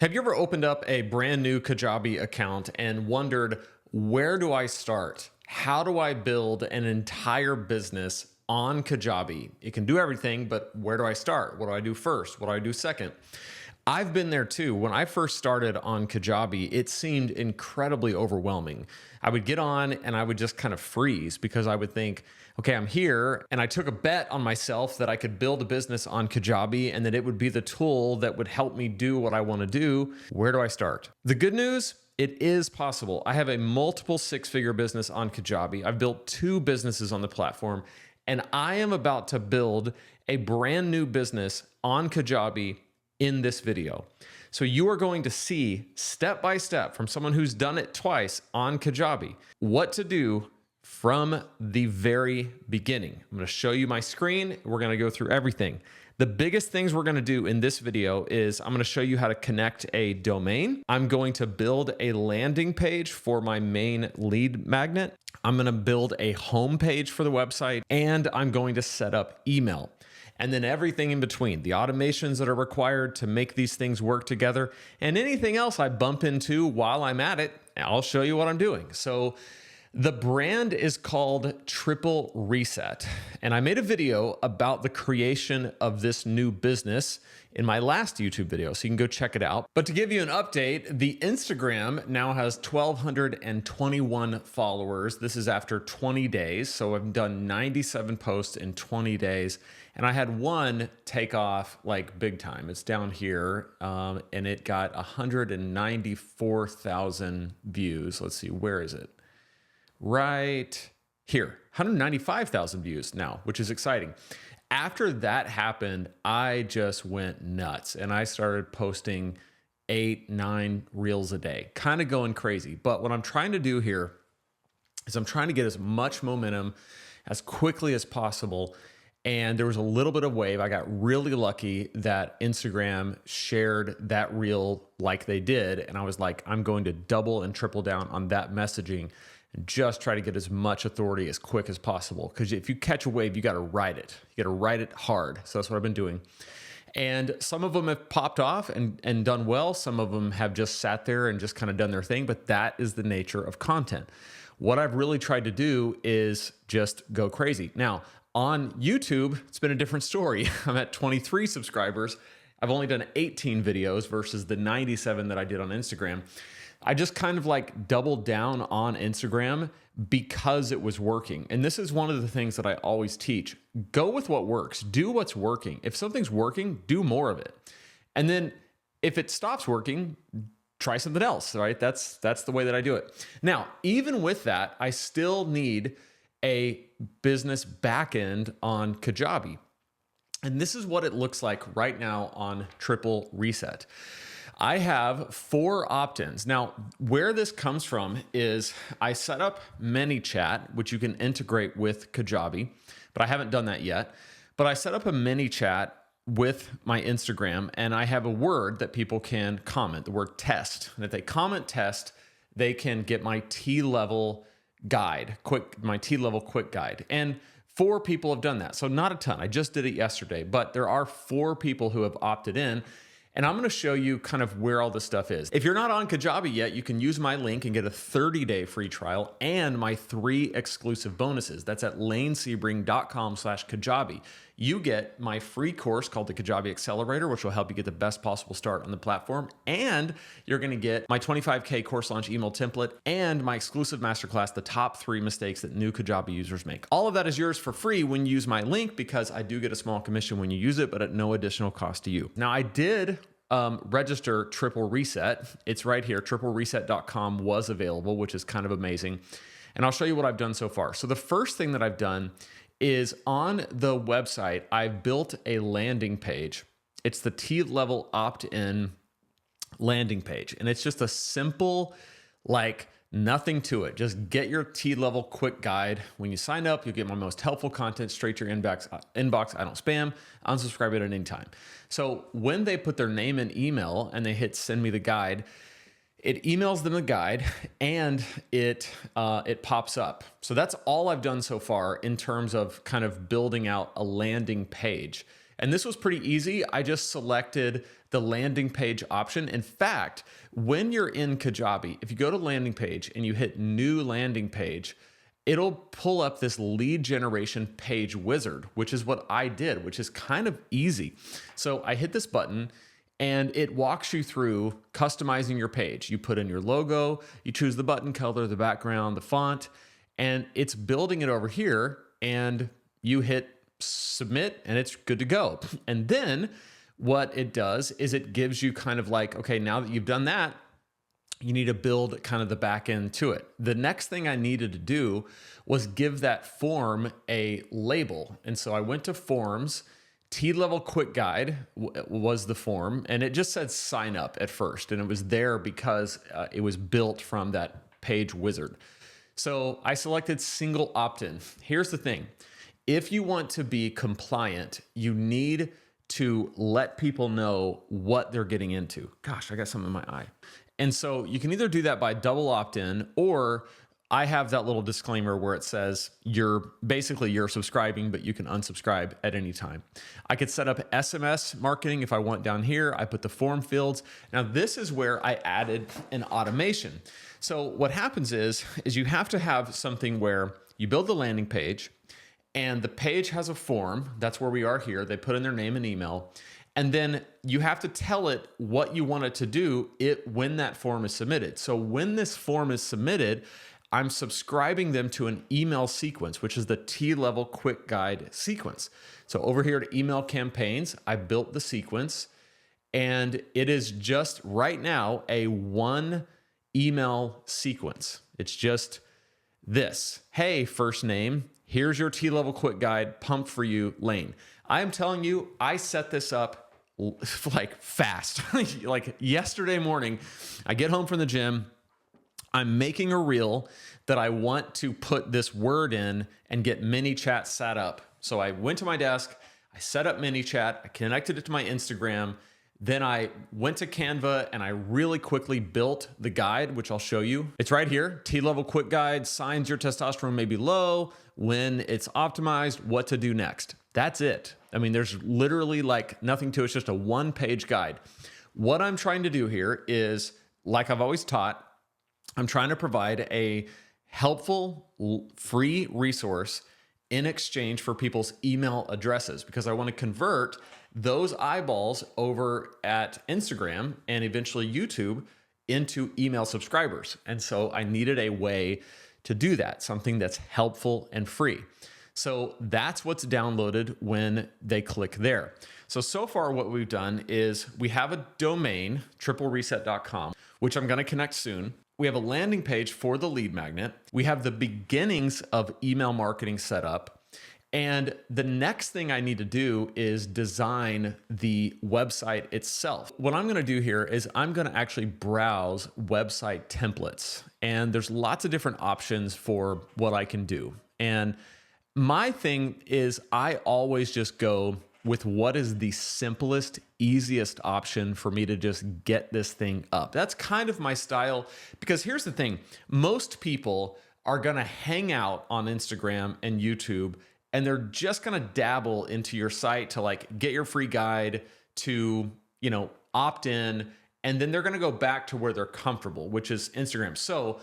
Have you ever opened up a brand new Kajabi account and wondered, where do I start? How do I build an entire business on Kajabi? It can do everything, but where do I start? What do I do first? What do I do second? I've been there too. When I first started on Kajabi, it seemed incredibly overwhelming. I would get on and I would just kind of freeze because I would think, okay, I'm here. And I took a bet on myself that I could build a business on Kajabi and that it would be the tool that would help me do what I want to do. Where do I start? The good news, it is possible. I have a multiple six-figure business on Kajabi. I've built 2 businesses on the platform, and I am about to build a brand new business on Kajabi in this video. So you are going to see step by step from someone who's done it twice on Kajabi, what to do from the very beginning. I'm going to show you my screen. We're going to go through everything. The biggest things we're going to do in this video is I'm going to show you how to connect a domain. I'm going to build a landing page for my main lead magnet. I'm going to build a home page for the website, and I'm going to set up email. And then everything in between, the automations that are required to make these things work together, and anything else I bump into while I'm at it, I'll show you what I'm doing. So the brand is called Triple Reset. And I made a video about the creation of this new business in my last YouTube video, so you can go check it out. But to give you an update, the Instagram now has 1,221 followers. This is after 20 days. So I've done 97 posts in 20 days. And I had one take off like big time. It's down here, and it got 194,000 views. Let's see, where is it? Right here, 195,000 views now, which is exciting. After that happened, I just went nuts and I started posting 8, 9 reels a day, kind of going crazy. But what I'm trying to do here is I'm trying to get as much momentum as quickly as possible. And there was a little bit of wave. I got really lucky that Instagram shared that reel like they did. And I was like, I'm going to double and triple down on that messaging and just try to get as much authority as quick as possible. Because if you catch a wave, you got to ride it. You got to ride it hard. So that's what I've been doing. And some of them have popped off and done well. Some of them have just sat there and just kind of done their thing. But that is the nature of content. What I've really tried to do is just go crazy. Now, on YouTube, it's been a different story. I'm at 23 subscribers. I've only done 18 videos versus the 97 that I did on Instagram. I just kind of like doubled down on Instagram because it was working. And this is one of the things that I always teach. Go with what works. Do what's working. If something's working, do more of it. And then if it stops working, try something else, right? That's the way that I do it. Now, even with that, I still need a business backend on Kajabi. And this is what it looks like right now on Triple Reset. I have 4 opt-ins. Now, where this comes from is I set up ManyChat, which you can integrate with Kajabi, but I haven't done that yet. But I set up a ManyChat with my Instagram, and I have a word that people can comment, the word test. And if they comment test, they can get my T-level guide, my T-level quick guide. And 4 people have done that. So not a ton. I just did it yesterday, but there are 4 people who have opted in. And I'm going to show you kind of where all this stuff is. If you're not on Kajabi yet, you can use my link and get a 30-day free trial and my 3 exclusive bonuses. That's at lanesebring.com/Kajabi. You get my free course called the Kajabi Accelerator, which will help you get the best possible start on the platform. And you're going to get my 25K course launch email template and my exclusive masterclass, the top 3 mistakes that new Kajabi users make. All of that is yours for free when you use my link, because I do get a small commission when you use it, but at no additional cost to you. Now, I did register Triple Reset. It's right here. TripleReset.com was available, which is kind of amazing. And I'll show you what I've done so far. So the first thing that I've done is on the website, I've built a landing page. It's the T-level opt-in landing page. And it's just a simple, like, nothing to it. Just get your T-level quick guide. When you sign up, you'll get my most helpful content straight to your inbox. I don't spam. Unsubscribe it at any time. So when they put their name and email and they hit send me the guide, it emails them the guide and it pops up. So that's all I've done so far in terms of kind of building out a landing page. And this was pretty easy. I just selected the landing page option. In fact, when you're in Kajabi, if you go to landing page and you hit new landing page, it'll pull up this lead generation page wizard, which is what I did, which is kind of easy. So I hit this button and it walks you through customizing your page. You put in your logo, you choose the button color, the background, the font, and it's building it over here, and you hit submit and it's good to go. And then what it does is it gives you kind of like, okay, now that you've done that, you need to build kind of the back end to it. The next thing I needed to do was give that form a label. And so I went to forms. T-level quick guide was the form, and it just said sign up at first. And it was there because it was built from that page wizard. So I selected single opt-in. Here's the thing. If you want to be compliant, you need to let people know what they're getting into. Gosh, I got something in my eye. And so you can either do that by double opt-in, or I have that little disclaimer where it says you're subscribing, but you can unsubscribe at any time. I could set up SMS marketing if I want down here. I put the form fields. Now this is where I added an automation. So what happens is you have to have something where you build the landing page and the page has a form. That's where we are here. They put in their name and email. And then you have to tell it what you want it to do when that form is submitted. So when this form is submitted, I'm subscribing them to an email sequence, which is the T-level quick guide sequence. So over here to email campaigns, I built the sequence, and it is just right now a one email sequence. It's just this. Hey, first name, here's your T-level quick guide, pumped for you, Lane. I am telling you, I set this up like fast. Like yesterday morning, I get home from the gym, I'm making a reel that I want to put this word in and get ManyChat set up. So I went to my desk, I set up ManyChat, I connected it to my Instagram, then I went to Canva and I really quickly built the guide, which I'll show you. It's right here, T-level quick guide, signs your testosterone may be low, when it's optimized, what to do next. That's it. I mean, there's literally like nothing to it. It's just a one-page guide. What I'm trying to do here is, like I've always taught, I'm trying to provide a helpful, free resource in exchange for people's email addresses, because I want to convert those eyeballs over at Instagram and eventually YouTube into email subscribers. And so I needed a way to do that, something that's helpful and free. So that's what's downloaded when they click there. So far what we've done is we have a domain, triplereset.com, which I'm going to connect soon. We have a landing page for the lead magnet. We have the beginnings of email marketing set up. And the next thing I need to do is design the website itself. What I'm going to do here is I'm going to actually browse website templates. And there's lots of different options for what I can do. And my thing is I always just go with what is the simplest, easiest option for me to just get this thing up. That's kind of my style, because here's the thing. Most people are going to hang out on Instagram and YouTube, and they're just going to dabble into your site to like get your free guide, to, opt in, and then they're going to go back to where they're comfortable, which is Instagram. So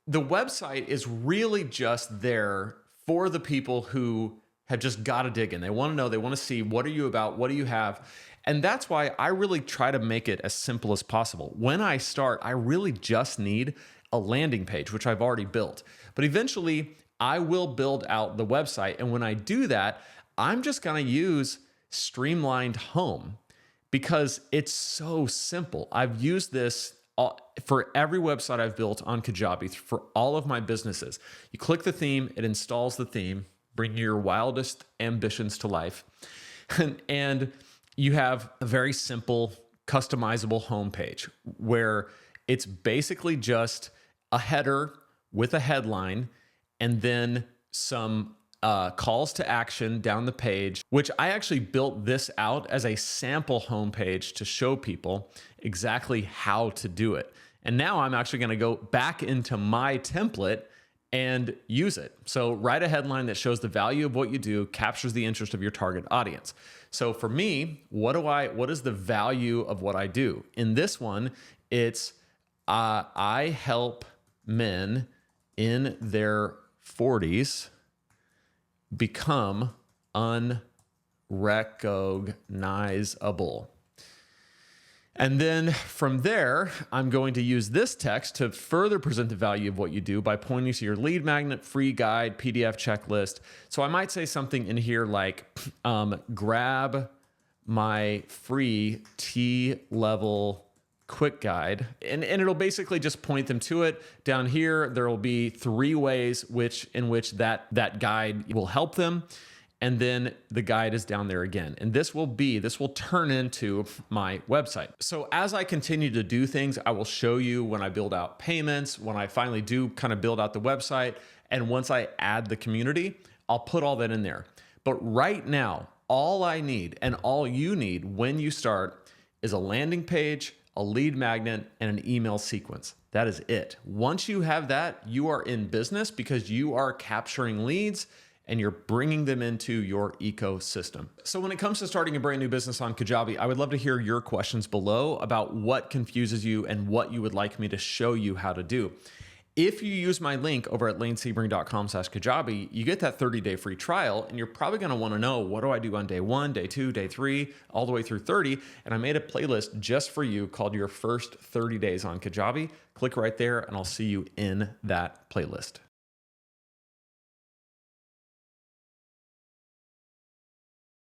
the website is really just there for the people who have just got to dig in. They want to know, they want to see, what are you about? What do you have? And that's why I really try to make it as simple as possible. When I start, I really just need a landing page, which I've already built. But eventually I will build out the website. And when I do that, I'm just going to use streamlined home because it's so simple. I've used this for every website I've built on Kajabi for all of my businesses. You click the theme, it installs the theme, bring your wildest ambitions to life. And you have a very simple, customizable homepage where it's basically just a header with a headline and then some calls to action down the page, which I actually built this out as a sample homepage to show people exactly how to do it. And now I'm actually going to go back into my template and use it. So write a headline that shows the value of what you do, captures the interest of your target audience. So for me, what is the value of what I do? In this one, it's I help men in their 40s become unrecognizable. And then from there, I'm going to use this text to further present the value of what you do by pointing to your lead magnet, free guide, PDF checklist. So I might say something in here like, grab my free T-level quick guide. And it'll basically just point them to it. Down here, there will be 3 ways in which that guide will help them. And then the guide is down there again. And this will turn into my website. So as I continue to do things, I will show you when I build out payments, when I finally do kind of build out the website. And once I add the community, I'll put all that in there. But right now, all I need and all you need when you start is a landing page, a lead magnet, and an email sequence. That is it. Once you have that, you are in business because you are capturing leads and you're bringing them into your ecosystem. So when it comes to starting a brand new business on Kajabi, I would love to hear your questions below about what confuses you and what you would like me to show you how to do. If you use my link over at lanesebring.com/Kajabi, you get that 30-day free trial, and you're probably gonna wanna know, what do I do on day 1, day 2, day 3, all the way through 30? And I made a playlist just for you called Your First 30 Days on Kajabi. Click right there, and I'll see you in that playlist.